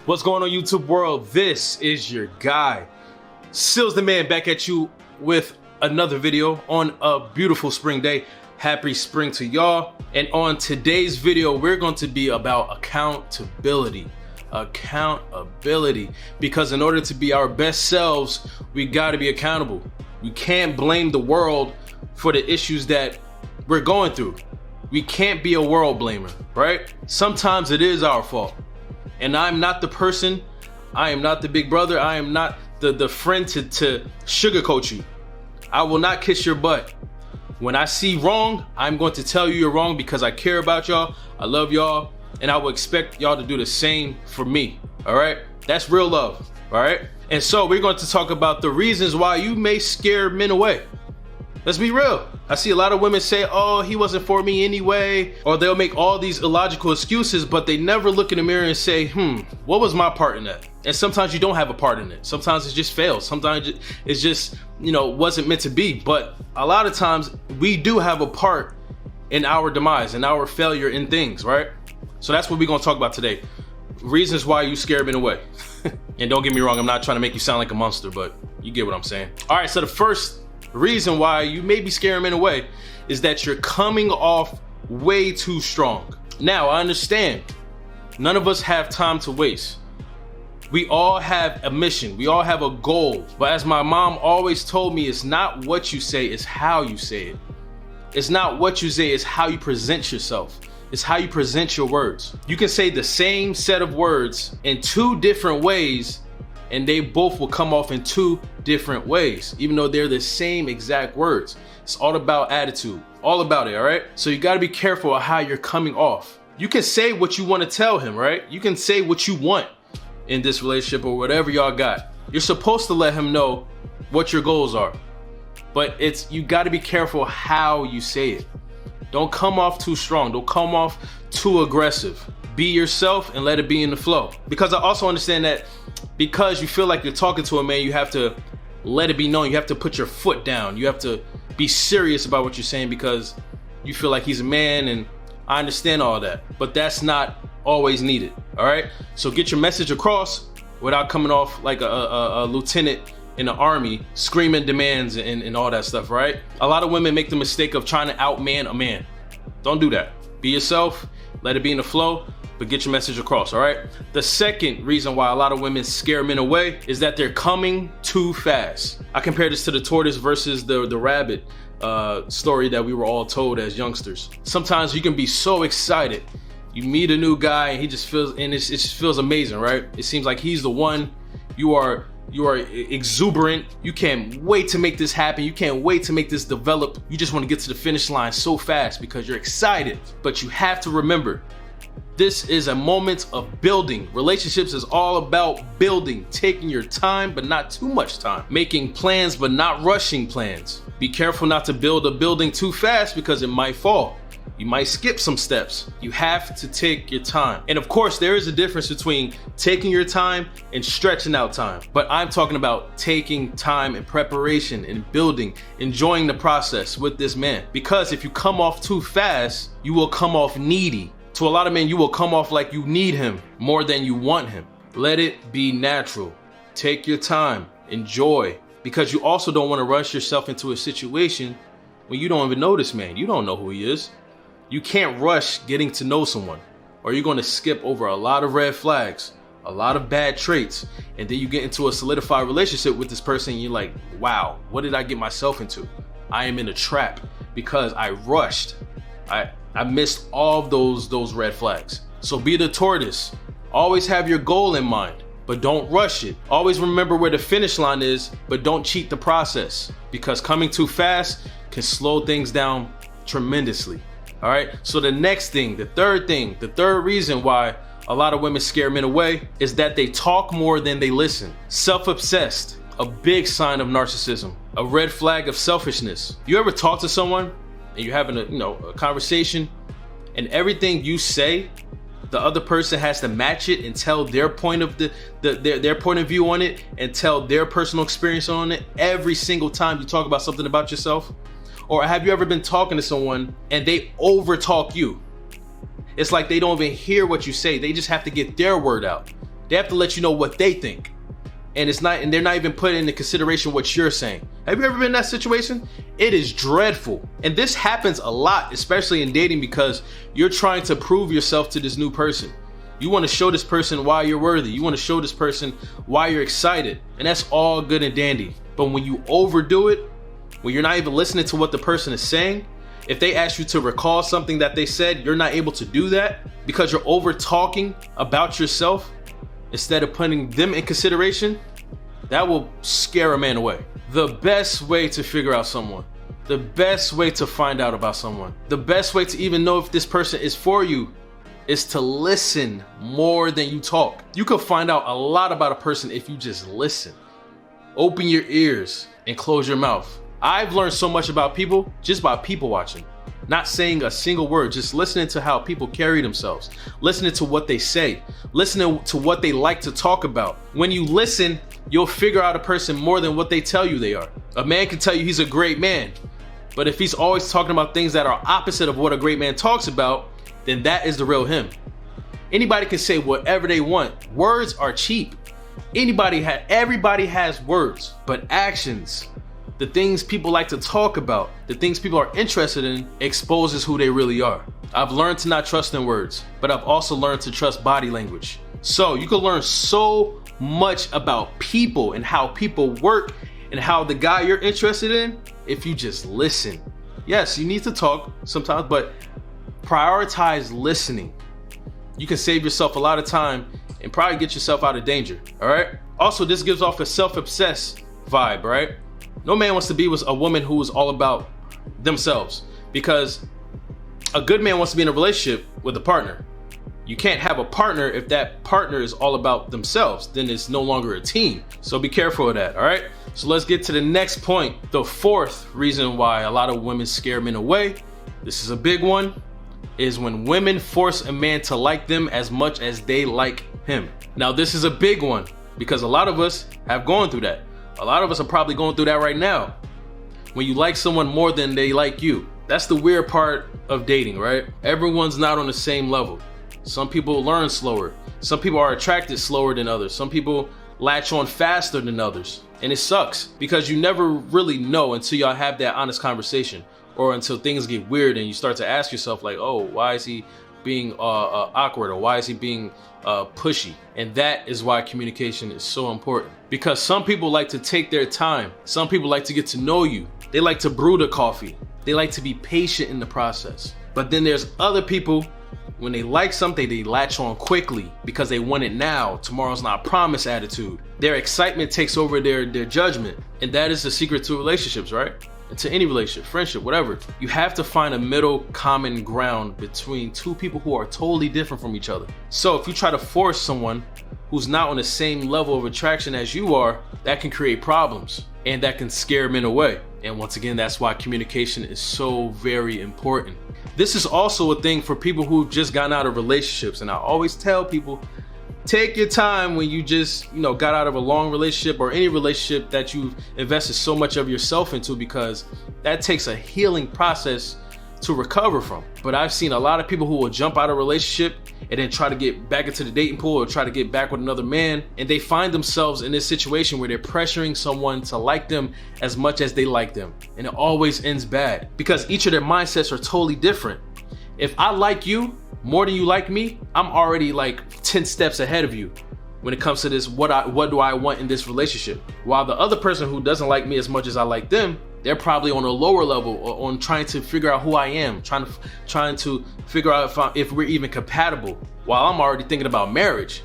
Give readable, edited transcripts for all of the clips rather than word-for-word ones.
What's going on, YouTube world? This is your guy, Sealz the man, back at you with another video on a beautiful spring day. Happy spring to y'all. And on today's video, we're going to be about accountability. Accountability. Because in order to be our best selves, we got to be accountable. We can't blame the world for the issues that we're going through. We can't be a world blamer, right? Sometimes it is our fault. And I'm not the person, I am not the big brother, I am not the friend to sugarcoat you. I will not kiss your butt. When I see wrong, I'm going to tell you you're wrong because I care about y'all, I love y'all, and I will expect y'all to do the same for me, all right? That's real love, all right? And so we're going to talk about the reasons why you may scare men away. Let's be real. I see a lot of women say, oh, he wasn't for me anyway, or they'll make all these illogical excuses, but they never look in the mirror and say, what was my part in that? And sometimes you don't have a part in it. Sometimes it just fails. Sometimes it's just, wasn't meant to be. But a lot of times we do have a part in our demise and our failure in things, right? So that's what we're gonna talk about today. Reasons why you scare men away. And don't get me wrong, I'm not trying to make you sound like a monster, but you get what I'm saying. All right, so the first reason why you may be scaring men away is that you're coming off way too strong. Now, I understand none of us have time to waste. We all have a mission, we all have a goal. But as my mom always told me, it's not what you say, it's how you say it. It's not what you say, it's how you present yourself. It's how you present your words. You can say the same set of words in two different ways and they both will come off in two different ways, even though they're the same exact words. It's all about attitude, all about it, all right? So you gotta be careful of how you're coming off. You can say what you wanna tell him, right? You can say what you want in this relationship or whatever y'all got. You're supposed to let him know what your goals are, but you gotta be careful how you say it. Don't come off too strong, don't come off too aggressive. Be yourself and let it be in the flow. Because I also understand that because you feel like you're talking to a man, you have to let it be known. You have to put your foot down. You have to be serious about what you're saying because you feel like he's a man, and I understand all that. But that's not always needed, all right? So get your message across without coming off like a lieutenant in the army screaming demands and all that stuff, right? A lot of women make the mistake of trying to outman a man. Don't do that. Be yourself, let it be in the flow, but get your message across, all right? The second reason why a lot of women scare men away is that they're coming too fast. I compare this to the tortoise versus the rabbit story that we were all told as youngsters. Sometimes you can be so excited. You meet a new guy and he just feels, and it just feels amazing, right? It seems like he's the one. You are exuberant. You can't wait to make this happen. You can't wait to make this develop. You just want to get to the finish line so fast because you're excited. But you have to remember, this is a moment of building. Relationships is all about building, taking your time, but not too much time. Making plans, but not rushing plans. Be careful not to build a building too fast because it might fall. You might skip some steps. You have to take your time. And of course, there is a difference between taking your time and stretching out time. But I'm talking about taking time and preparation and building, enjoying the process with this man. Because if you come off too fast, you will come off needy. To a lot of men, you will come off like you need him more than you want him. Let it be natural. Take your time, enjoy. Because you also don't want to rush yourself into a situation when you don't even know this man. You don't know who he is. You can't rush getting to know someone, or you're going to skip over a lot of red flags, a lot of bad traits, and then you get into a solidified relationship with this person and you're like, wow, what did I get myself into? I am in a trap because I rushed. I missed all of those red flags. So be the tortoise. Always have your goal in mind, but don't rush it. Always remember where the finish line is, but don't cheat the process, because coming too fast can slow things down tremendously. All right, so the third reason why a lot of women scare men away is that they talk more than they listen. Self-obsessed, a big sign of narcissism, a red flag of selfishness. You ever talk to someone and you're having a conversation and everything you say, the other person has to match it and tell their point of their point of view on it and tell their personal experience on it every single time you talk about something about yourself? Or have you ever been talking to someone and they overtalk you? It's like they don't even hear what you say. They just have to get their word out. They have to let you know what they think. And they're not even putting into consideration what you're saying. Have you ever been in that situation? It is dreadful. And this happens a lot, especially in dating, because you're trying to prove yourself to this new person. You want to show this person why you're worthy. You want to show this person why you're excited. And that's all good and dandy. But when you overdo it, when you're not even listening to what the person is saying, if they ask you to recall something that they said, you're not able to do that because you're over talking about yourself instead of putting them in consideration, that will scare a man away. The best way to figure out someone, the best way to find out about someone, the best way to even know if this person is for you is to listen more than you talk. You can find out a lot about a person if you just listen. Open your ears and close your mouth. I've learned so much about people just by people watching. Not saying a single word, just listening to how people carry themselves, listening to what they say, listening to what they like to talk about. When you listen, you'll figure out a person more than what they tell you they are. A man can tell you he's a great man, but if he's always talking about things that are opposite of what a great man talks about, then that is the real him. Anybody can say whatever they want. Words are cheap. Everybody has words, but actions, the things people like to talk about, the things people are interested in, exposes who they really are. I've learned to not trust in words, but I've also learned to trust body language. So you can learn so much about people and how people work and how the guy you're interested in if you just listen. Yes, you need to talk sometimes, but prioritize listening. You can save yourself a lot of time and probably get yourself out of danger, all right? Also, this gives off a self-obsessed vibe, right? No man wants to be with a woman who is all about themselves, because a good man wants to be in a relationship with a partner. You can't have a partner if that partner is all about themselves. Then it's no longer a team. So be careful of that, all right? So let's get to the next point. The fourth reason why a lot of women scare men away, this is a big one, is when women force a man to like them as much as they like him. Now, this is a big one because a lot of us have gone through that. A lot of us are probably going through that right now. When you like someone more than they like you. That's the weird part of dating, right? Everyone's not on the same level. Some people learn slower. Some people are attracted slower than others. Some people latch on faster than others. And it sucks because you never really know until y'all have that honest conversation, or until things get weird and you start to ask yourself like, oh, why is he being awkward, or why is he being pushy? And that is why communication is so important, because some people like to take their time. Some people like to get to know you. They like to brew the coffee. They like to be patient in the process. But then there's other people, when they like something, they latch on quickly because they want it now. Tomorrow's not promised attitude. Their excitement takes over their judgment. And that is the secret to relationships, right? And to any relationship, friendship, whatever. You have to find a middle common ground between two people who are totally different from each other. So if you try to force someone who's not on the same level of attraction as you are, that can create problems and that can scare men away. And once again, that's why communication is so very important. This is also a thing for people who've just gotten out of relationships. And I always tell people, take your time when you just, got out of a long relationship or any relationship that you've invested so much of yourself into, because that takes a healing process to recover from. But I've seen a lot of people who will jump out of a relationship and then try to get back into the dating pool or try to get back with another man. And they find themselves in this situation where they're pressuring someone to like them as much as they like them. And it always ends bad because each of their mindsets are totally different. If I like you more than you like me, I'm already like 10 steps ahead of you when it comes to this, what do I want in this relationship? While the other person who doesn't like me as much as I like them, they're probably on a lower level, or on trying to figure out who I am, trying to figure out if we're even compatible, while I'm already thinking about marriage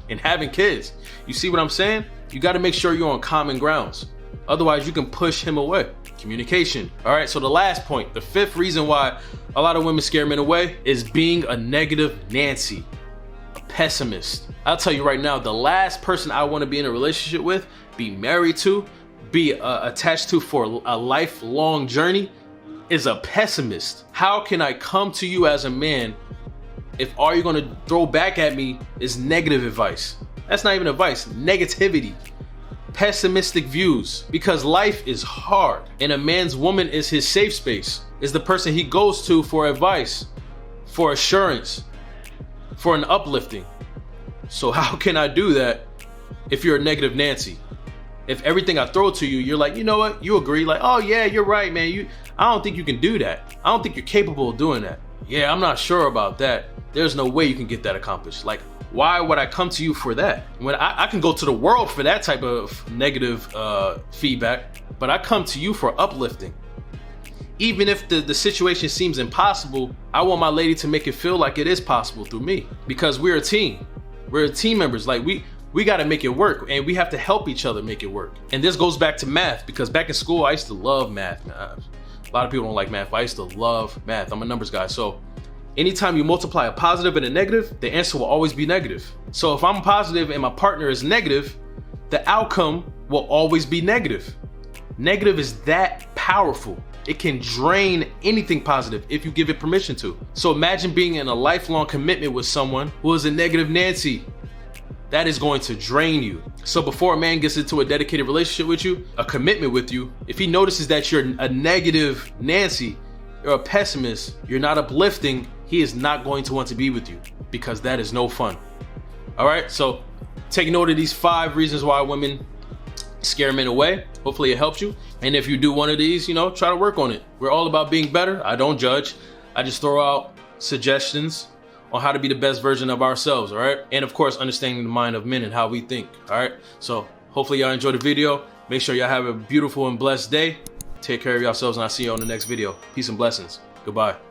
and having kids. You see what I'm saying? You got to make sure you're on common grounds. Otherwise, you can push him away. Communication. All right, so the last point, the fifth reason why a lot of women scare men away is being a negative Nancy, a pessimist. I'll tell you right now, the last person I want to be in a relationship with, be married to, be attached to for a lifelong journey is a pessimist. How can I come to you as a man if all you're going to throw back at me is negative advice? That's not even advice, negativity, pessimistic views, because life is hard and a man's woman is his safe space, is the person he goes to for advice, for assurance, for an uplifting. So how can I do that if you're a negative Nancy? If everything I throw to you, you're like, you know what? You agree, like, oh yeah, you're right, man. I don't think you can do that. I don't think you're capable of doing that. Yeah, I'm not sure about that. There's no way you can get that accomplished. Like, why would I come to you for that? When I can go to the world for that type of negative feedback, but I come to you for uplifting. Even if the situation seems impossible, I want my lady to make it feel like it is possible through me, because we're a team. We're team members. Like we got to make it work, and we have to help each other make it work. And this goes back to math, because back in school, I used to love math. A lot of people don't like math, but I used to love math. I'm a numbers guy. So anytime you multiply a positive and a negative, the answer will always be negative. So if I'm positive and my partner is negative, the outcome will always be negative. Negative is that powerful. It can drain anything positive if you give it permission to. So imagine being in a lifelong commitment with someone who is a negative Nancy. That is going to drain you. So before a man gets into a dedicated relationship with you, a commitment with you, if he notices that you're a negative Nancy, you're a pessimist, you're not uplifting, he is not going to want to be with you, because that is no fun. All right, so take note of these 5 reasons why women scare men away. Hopefully it helps you. And if you do one of these, try to work on it. We're all about being better. I don't judge. I just throw out suggestions on how to be the best version of ourselves, all right? And of course, understanding the mind of men and how we think, all right? So hopefully y'all enjoyed the video. Make sure y'all have a beautiful and blessed day. Take care of yourselves, and I'll see you on the next video. Peace and blessings. Goodbye.